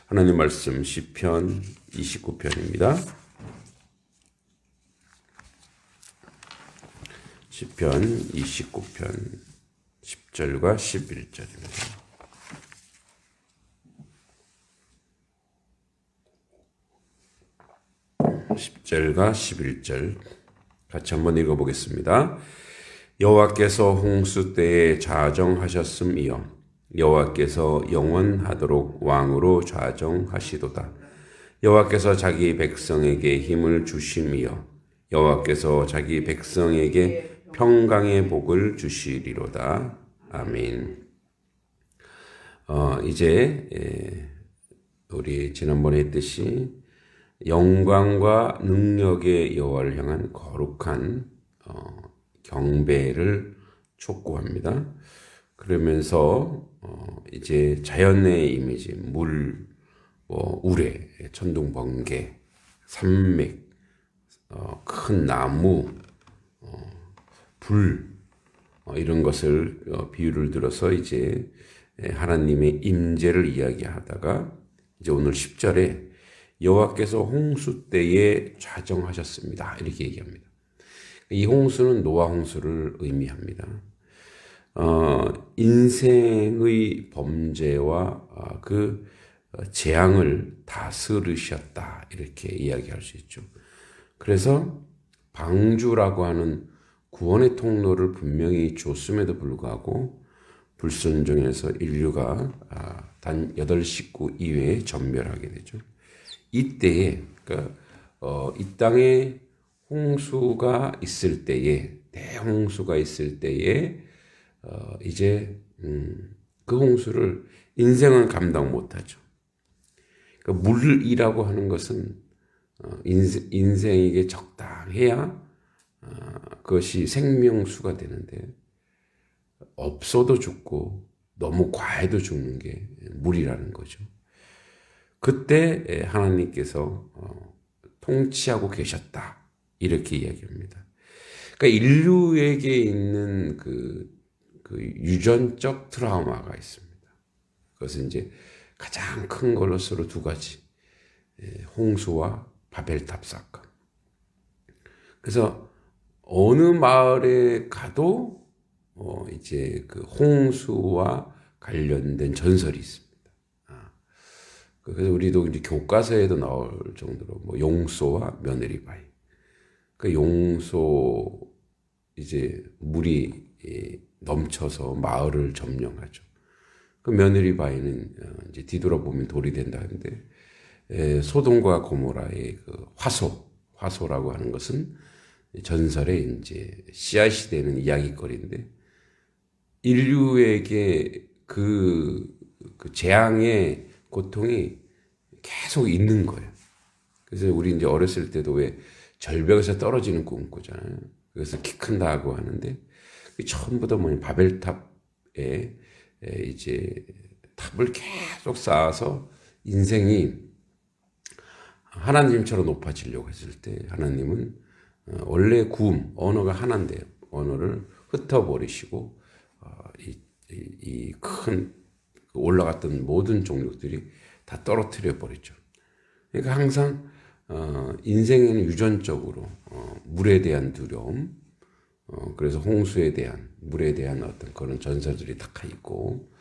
하나님 말씀 시편 29편입니다. 시편 29편 10절과 11절입니다. (10절과 11절) 같이 한번 읽어보겠습니다. 여호와께서 홍수 때에 좌정하셨음이여 여호와께서 영원하도록 왕으로 좌정하시도다. 여호와께서 자기 백성에게 힘을 주심이여 여호와께서 자기 백성에게 평강의 복을 주시리로다. 아멘. 이제 우리 지난번에 했듯이 영광과 능력의 여호와를 향한 거룩한 경배를 촉구합니다. 그러면서 이제 자연의 이미지, 물, 우레, 천둥, 번개, 산맥, 큰 나무, 불, 이런 것을 비유를 들어서 이제 하나님의 임재를 이야기하다가 이제 오늘 10절에 여호와께서 홍수 때에 좌정하셨습니다. 이렇게 얘기합니다. 이 홍수는 노아 홍수를 의미합니다. 인생의 범죄와 그 재앙을 다스리셨다 이렇게 이야기할 수 있죠. 그래서 방주라고 하는 구원의 통로를 분명히 줬음에도 불구하고 불순종해서 인류가 단 8식구 이외에 전멸하게 되죠. 이때에 그러니까 이 땅에 홍수가 있을 때에 대홍수가 있을 때에 이제 그 홍수를 인생은 감당 못하죠. 그러니까 물이라고 하는 것은 인생에게 적당해야 그것이 생명수가 되는데 없어도 죽고 너무 과해도 죽는 게 물이라는 거죠. 그때 하나님께서 통치하고 계셨다 이렇게 이야기합니다. 그러니까 인류에게 있는 그 유전적 트라우마가 있습니다. 그것은 이제 가장 큰 걸로서로 두 가지, 홍수와 바벨탑 사건. 그래서 어느 마을에 가도 이제 그 홍수와 관련된 전설이 있습니다. 그래서 우리도 이제 교과서에도 나올 정도로 용소와 며느리 바위. 그 용소 이제 물이 넘쳐서 마을을 점령하죠. 그 며느리 바위는 이제 뒤돌아보면 돌이 된다는데 소돔과 고모라의 그 화소라고 하는 것은 전설의 이제 씨앗이 되는 이야기거리인데 인류에게 그 재앙의 고통이 계속 있는 거예요. 그래서 우리 이제 어렸을 때도 왜 절벽에서 떨어지는 꿈 꾸잖아요. 그래서 키 큰다고 하는데 처음부터 바벨탑에 이제 탑을 계속 쌓아서 인생이 하나님처럼 높아지려고 했을 때 하나님은 원래 구음 언어가 하나인데요. 언어를 흩어버리시고 이 큰 올라갔던 모든 종족들이 다 떨어뜨려 버리죠. 그러니까 항상 인생에는 유전적으로 물에 대한 두려움, 그래서 홍수에 대한 물에 대한 어떤 그런 전설들이 다 있고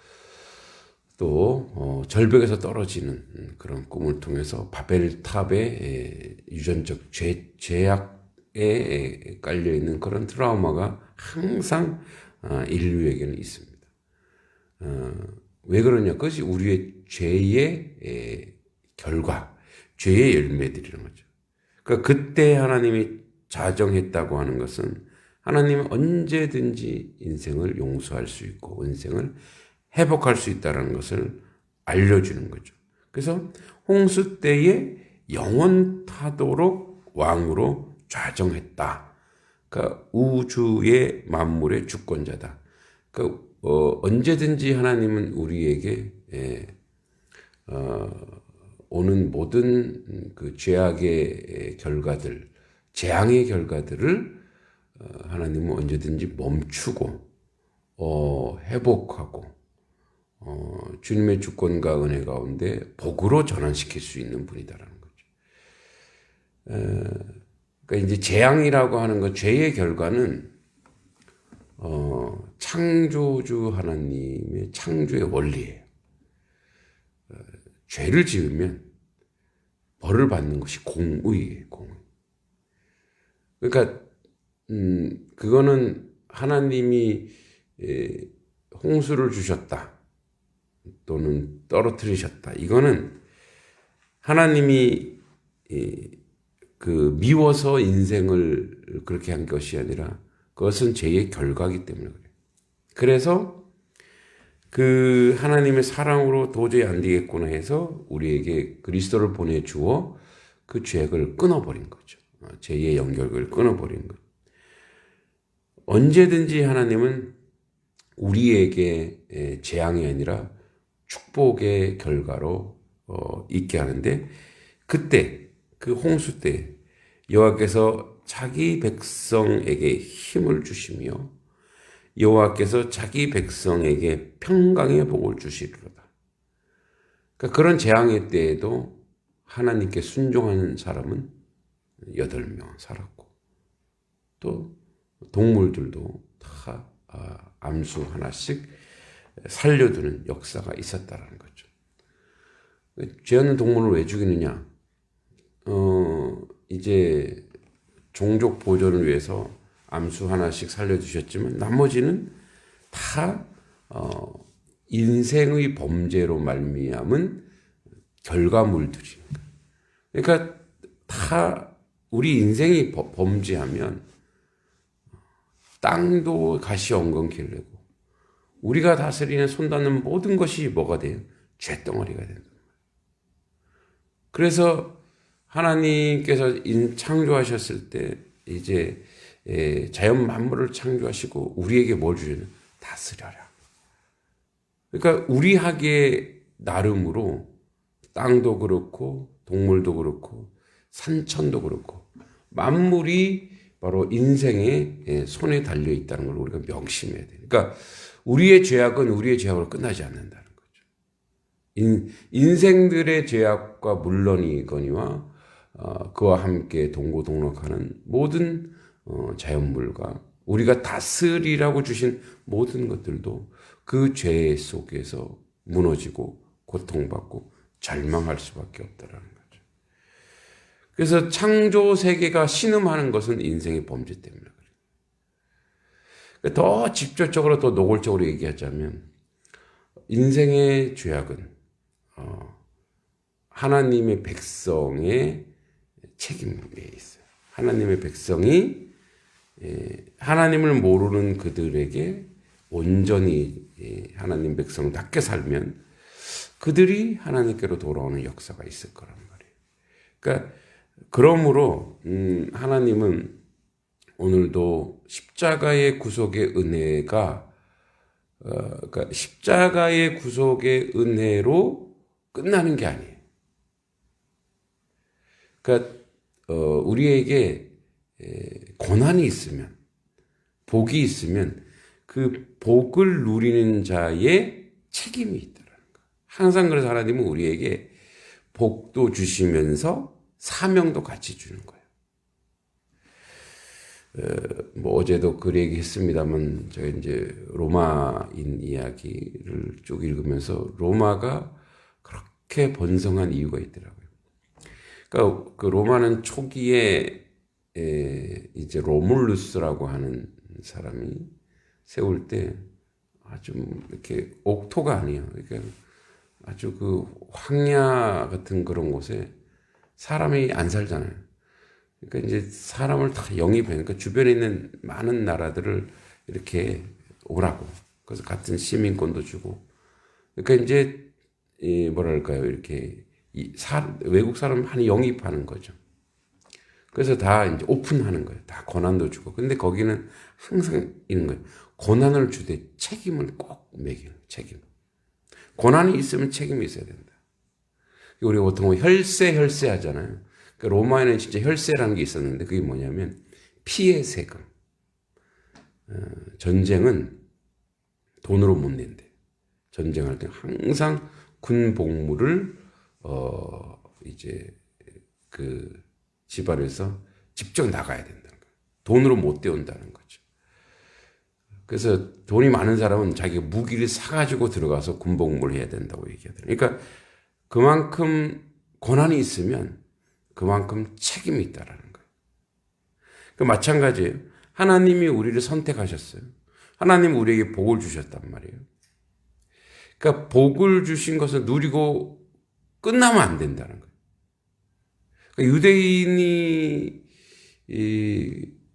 또 절벽에서 떨어지는 그런 꿈을 통해서 바벨탑의 유전적 죄악에 깔려 있는 그런 트라우마가 항상 인류에게는 있습니다. 왜 그러냐? 그것이 우리의 죄의 결과, 죄의 열매들이라는 거죠. 그러니까 그때 하나님이 좌정했다고 하는 것은 하나님은 언제든지 인생을 용서할 수 있고 인생을 회복할 수 있다는 것을 알려주는 거죠. 그래서 홍수 때에 영원하도록 왕으로 좌정했다. 그러니까 우주의 만물의 주권자다. 그러니까 언제든지 하나님은 우리에게 오는 모든 그 죄악의 결과들, 재앙의 결과들을 하나님은 언제든지 멈추고 회복하고 주님의 주권과 은혜 가운데 복으로 전환시킬 수 있는 분이다라는 거죠. 그러니까 이제 재앙이라고 하는 것, 죄의 결과는 창조주 하나님의 창조의 원리예요. 죄를 지으면 벌을 받는 것이 공의예요, 공의. 그러니까 그거는 하나님이 홍수를 주셨다 또는 떨어뜨리셨다. 이거는 하나님이 그 미워서 인생을 그렇게 한 것이 아니라 그것은 죄의 결과이기 때문에 그래요. 그래서 그 하나님의 사랑으로 도저히 안 되겠구나 해서 우리에게 그리스도를 보내주어 그 죄악을 끊어버린 거죠. 죄의 연결을 끊어버린 것. 언제든지 하나님은 우리에게 재앙이 아니라 축복의 결과로 있게 하는데, 그때 그 홍수 때 여호와께서 자기 백성에게 힘을 주시며 여호와께서 자기 백성에게 평강의 복을 주시리로다. 그러니까 그런 재앙의 때에도 하나님께 순종하는 사람은 8명 살았고, 또 동물들도 다 암수 하나씩 살려두는 역사가 있었다라는 거죠. 죄 없는 동물을 왜 죽이느냐? 이제 종족 보존을 위해서 암수 하나씩 살려두셨지만 나머지는 다 인생의 범죄로 말미암은 결과물들입니다. 그러니까 다 우리 인생이 범죄하면 땅도 가시엉겅퀴를 내고 우리가 다스리는 손닿는 모든 것이 뭐가 돼요? 죄덩어리가 된다. 그래서 하나님께서 창조하셨을 때 이제 자연 만물을 창조하시고 우리에게 뭘 주셨냐? 다스려라. 그러니까 우리 하기에 나름으로 땅도 그렇고 동물도 그렇고 산천도 그렇고 만물이 바로 인생의 손에 달려 있다는 걸 우리가 명심해야 돼요. 그러니까 우리의 죄악은 우리의 죄악으로 끝나지 않는다는 거죠. 인생들의 죄악과 물론이거니와 그와 함께 동고동락하는 모든 자연물과 우리가 다스리라고 주신 모든 것들도 그 죄 속에서 무너지고 고통받고 절망할 수밖에 없다라는 거죠. 그래서 창조 세계가 신음하는 것은 인생의 범죄 때문에 그래요. 더 직접적으로 더 노골적으로 얘기하자면 인생의 죄악은 하나님의 백성의 책임에 있어요. 하나님의 백성이 하나님을 모르는 그들에게 온전히 하나님 백성답게 살면 그들이 하나님께로 돌아오는 역사가 있을 거란 말이에요. 그러니까 그러므로 하나님은 오늘도 십자가의 구속의 은혜가 그러니까 십자가의 구속의 은혜로 끝나는 게 아니에요. 그러니까 우리에게 고난이 있으면 복이 있으면 그 복을 누리는 자의 책임이 있더라는 거예요. 항상 그래서 하나님은 우리에게 복도 주시면서 사명도 같이 주는 거예요. 뭐 어제도 그 얘기 했습니다만 제가 이제 로마인 이야기를 쭉 읽으면서 로마가 그렇게 번성한 이유가 있더라고요. 그러니까 그 로마는 초기에 이제 로물루스라고 하는 사람이 세울 때 아주 이렇게 옥토가 아니에요. 그러니까 아주 그 황야 같은 그런 곳에 사람이 안 살잖아요. 그러니까 이제 사람을 다 영입해요. 그러니까 주변에 있는 많은 나라들을 이렇게 오라고. 그래서 같은 시민권도 주고. 그러니까 이제 뭐랄까요, 이렇게 외국 사람 많이 영입하는 거죠. 그래서 다 이제 오픈하는 거예요. 다 고난도 주고. 근데 거기는 항상 있는 거예요. 고난을 주되 책임을 꼭 매기는 책임. 고난이 있으면 책임이 있어야 된다. 우리가 보통 혈세 하잖아요. 그러니까 로마에는 진짜 혈세라는 게 있었는데 그게 뭐냐면 피해 세금. 전쟁은 돈으로 못 낸대. 전쟁할 때 항상 군 복무를 이제 그 집안에서 직접 나가야 된다는 거예요. 돈으로 못 때운다는 거죠. 그래서 돈이 많은 사람은 자기 무기를 사가지고 들어가서 군 복무를 해야 된다고 얘기하더라고요. 그러니까 그만큼 권한이 있으면 그만큼 책임이 있다라는 거예요. 그 마찬가지예요. 하나님이 우리를 선택하셨어요. 하나님 우리에게 복을 주셨단 말이에요. 그러니까 복을 주신 것을 누리고 끝나면 안 된다는 거예요. 그러니까 유대인이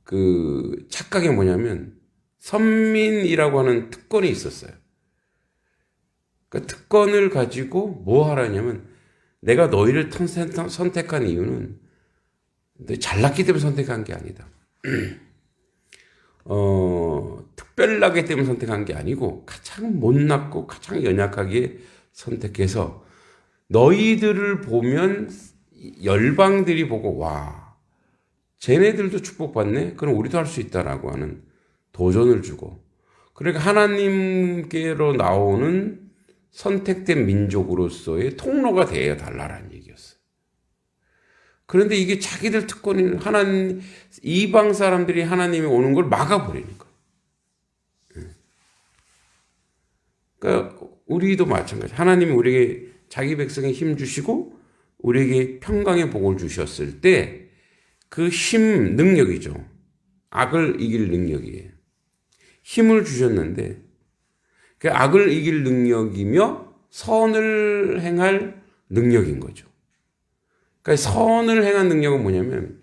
그 착각이 뭐냐면 선민이라고 하는 특권이 있었어요. 그러니까 특권을 가지고 뭐 하라냐면 내가 너희를 선택한 이유는 잘났기 때문에 선택한 게 아니다. 특별하기 때문에 선택한 게 아니고 가장 못났고 가장 연약하게 선택해서 너희들을 보면 열방들이 보고 와 쟤네들도 축복받네? 그럼 우리도 할 수 있다라고 하는 도전을 주고 그러니까 하나님께로 나오는 선택된 민족으로서의 통로가 되어 달라라는 얘기였어요. 그런데 이게 자기들 특권이 하나님 이방 사람들이 하나님이 오는 걸 막아버리는 거예요. 그러니까 우리도 마찬가지. 하나님이 우리에게 자기 백성에 힘 주시고 우리에게 평강의 복을 주셨을 때 그 힘 능력이죠. 악을 이길 능력이에요. 힘을 주셨는데 그 악을 이길 능력이며 선을 행할 능력인 거죠. 그러니까 선을 행한 능력은 뭐냐면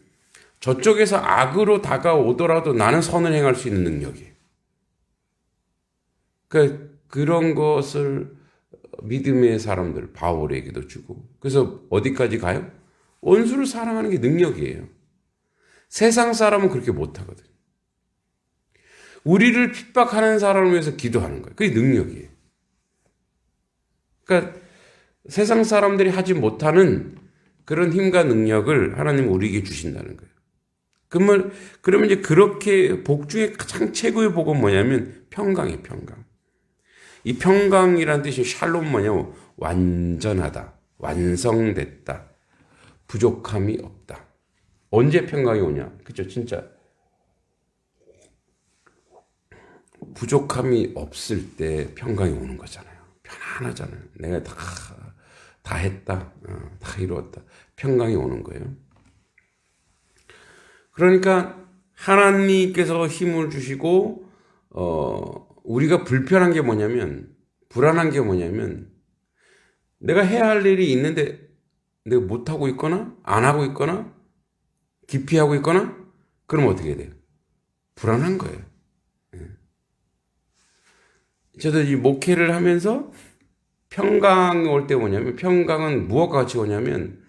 저쪽에서 악으로 다가오더라도 나는 선을 행할 수 있는 능력이에요. 그러니까 그런 것을 믿음의 사람들 바울에게도 주고 그래서 어디까지 가요? 원수를 사랑하는 게 능력이에요. 세상 사람은 그렇게 못하거든요. 우리를 핍박하는 사람을 위해서 기도하는 거예요. 그게 능력이에요. 그러니까 세상 사람들이 하지 못하는 그런 힘과 능력을 하나님은 우리에게 주신다는 거예요. 그러면 이제 그렇게 복 중에 가장 최고의 복은 뭐냐면 평강이에요, 평강. 이 평강이라는 뜻이 샬롬 뭐냐면 완전하다, 완성됐다, 부족함이 없다. 언제 평강이 오냐? 그죠? 진짜. 부족함이 없을 때 평강이 오는 거잖아요. 편안하잖아요. 내가 다 했다. 다 이루었다. 평강이 오는 거예요. 그러니까 하나님께서 힘을 주시고 우리가 불편한 게 뭐냐면 불안한 게 뭐냐면 내가 해야 할 일이 있는데 내가 못하고 있거나 안 하고 있거나 기피하고 있거나 그럼 어떻게 돼요? 불안한 거예요. 저도 이 목회를 하면서 평강이 올 때 뭐냐면 평강은 무엇과 같이 오냐면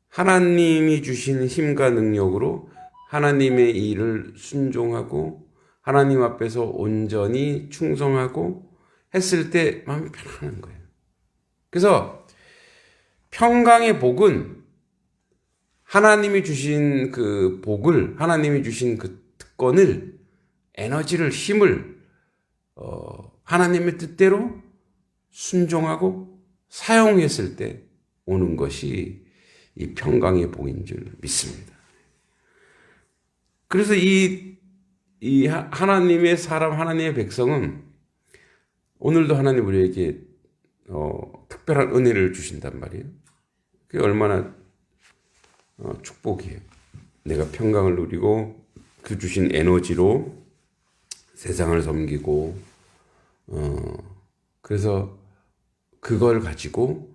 하나님이 주신 힘과 능력으로 하나님의 일을 순종하고 하나님 앞에서 온전히 충성하고 했을 때 마음이 편안한 거예요. 그래서 평강의 복은 하나님이 주신 그 복을 하나님이 주신 그 특권을 에너지를 힘을 하나님의 뜻대로 순종하고 사용했을 때 오는 것이 이 평강의 복인 줄 믿습니다. 그래서 이 하나님의 사람, 하나님의 백성은 오늘도 하나님 우리에게 특별한 은혜를 주신단 말이에요. 그게 얼마나 축복이에요. 내가 평강을 누리고 그 주신 에너지로 세상을 섬기고 그래서 그걸 가지고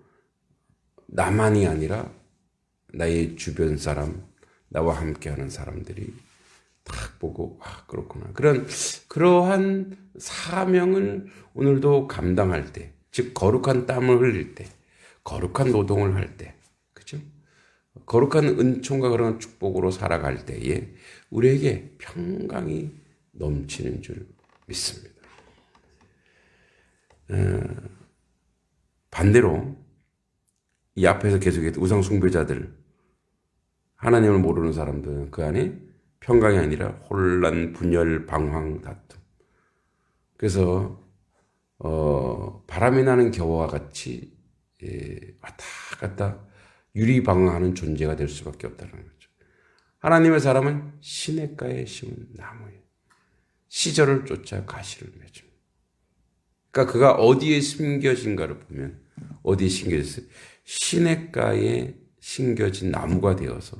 나만이 아니라 나의 주변 사람, 나와 함께하는 사람들이 딱 보고 그렇구나. 그러한 사명을 오늘도 감당할 때, 즉 거룩한 땀을 흘릴 때, 거룩한 노동을 할 때, 그죠? 거룩한 은총과 그런 축복으로 살아갈 때에 우리에게 평강이 넘치는 줄 믿습니다. 반대로 이 앞에서 계속했던 우상 숭배자들, 하나님을 모르는 사람들은 그 안에 평강이 아니라 혼란, 분열, 방황, 다툼. 그래서 바람이 나는 겨와 같이 왔다 갔다 유리방황하는 존재가 될 수밖에 없다는 거죠. 하나님의 사람은 시냇가에 심은 나무예요. 시절을 쫓아 가시를 맺습니다. 그러니까 그가 어디에 심겨진가를 보면 어디에 심겨졌어요? 시냇가에 심겨진 나무가 되어서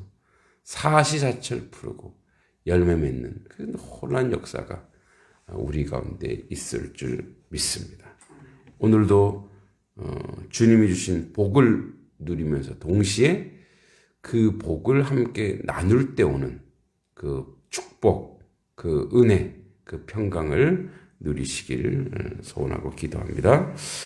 사시사철 푸르고 열매 맺는 그 놀라운 역사가 우리 가운데 있을 줄 믿습니다. 오늘도 주님이 주신 복을 누리면서 동시에 그 복을 함께 나눌 때 오는 그 축복, 그 은혜, 그 평강을 누리시길 소원하고 기도합니다.